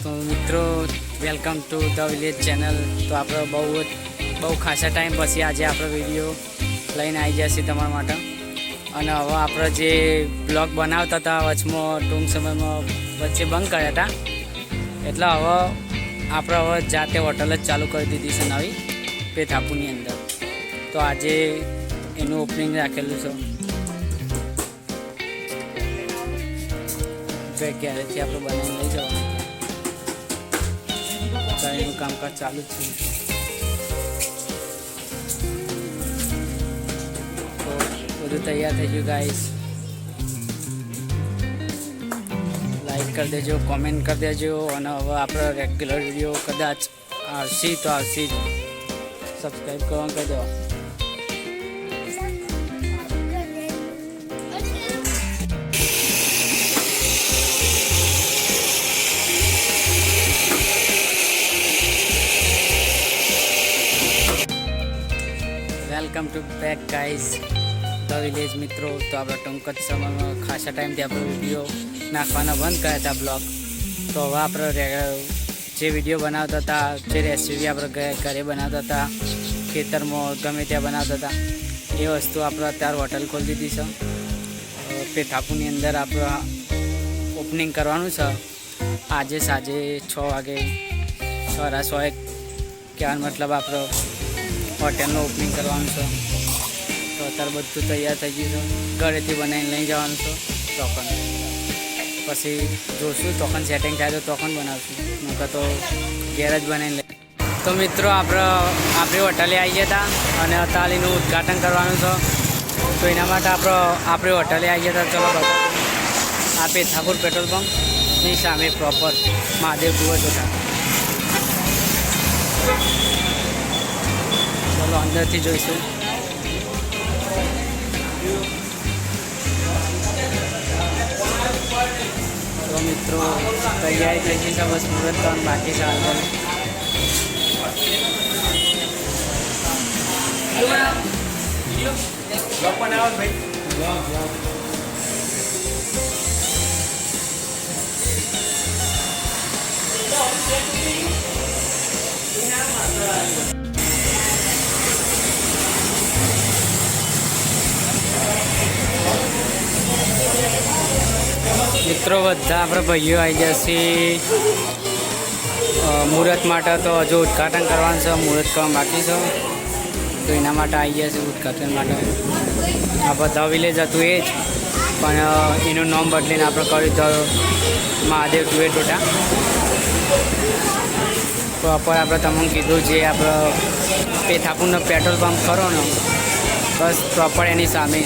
તો મિત્રો welcome to the village channel. તો આપણે બહુ ખાસા ટાઈમ પછી આજે આપણો વિડીયો લઈને આવી જશે તમારા માટે. અને હવે આપણે જે બ્લોગ બનાવતા હતા વચમાં ટૂંક સમયમાં વચ્ચે બંધ કર્યા હતા, એટલે હવે જાતે હોટલ જ ચાલુ કરી દીધી છે નવી પેથાપુરની અંદર. તો આજે એનું ઓપનિંગ રાખેલું છે. ક્યારેથી આપણે બનાવીને લઈ જવાનું એનું કામકાજ ચાલુ જ છે. તો બધું તૈયાર થઈ ગયું ગાઈસ. લાઈક કરી દેજો, કોમેન્ટ કરી દેજો. અને હવે આપણો રેગ્યુલર વિડીયો કદાચ આવશે તો આવશે જ. સબસ્ક્રાઈબ કરવાનું કહી દેવા. Welcome to back guys the village મિત્રો. તો આપણે ટૂંક જ સમયમાં ખાસા ટાઈમથી આપણો વિડીયો નાખવાના બંધ કર્યા હતા બ્લોગ. તો હવે આપણે જે વિડીયો બનાવતા હતા, જે રેસીપી આપણે ઘરે બનાવતા હતા, ખેતરમાં ગમે ત્યાં બનાવતા હતા, એ વસ્તુ આપણે અત્યારે હોટલ ખોલી દીધી છે. પેથાપુરની અંદર આપણે ઓપનિંગ કરવાનું છે આજે સાંજે 6 વાગે, 6:30 કહેવાનો મતલબ આપણે હોટેલનું ઓપનિંગ કરવાનું છે. તો અત્યારે બધું તૈયાર થઈ ગયું છે. ઘરેથી બનાવીને લઈ જવાનું છે ટોકન. પછી જોઈશું ટોકન સેટિંગ થાય તો ટોકન બનાવશું, નકર તો ઘેર જ બનાવીને લઈ. તો મિત્રો આપણી હોટલે આવી ગયા હતા અને અત્યારેનું ઉદ્ઘાટન કરવાનું છે. તો એના માટે આપણી હોટલે આવી ગયા હતા. ચલો બધા આ પેથાપુર પેટ્રોલ પંપની સામે પ્રોપર મહાદેવ કુંવર હતા. ચલો અંદરથી જોઈશું. તો મિત્રો તૈયારી થઈ ગઈ છે, બસ મુહૂર્ત પણ બાકી છે. મિત્રો બધા આપણે ભાઈઓ આવી જશે મુહૂર્ત માટે. તો હજુ ઉદ્ઘાટન કરવાનું છે, મુહૂર્ત કરવા બાકી છે. તો એના માટે આવી ગયા છે ઉદ્ઘાટન માટે. આપણે ધ વિલેજ હતું એ જ, પણ એનું નામ બદલીને આપણે કર્યું તો મહાદેવ કુંવર ટોટા. પ્રોપર આપણે તમને કીધું જે આપણે પેથાપુરનો પેટ્રોલ પંપ ખરો ને, બસ પ્રોપર એની સામે.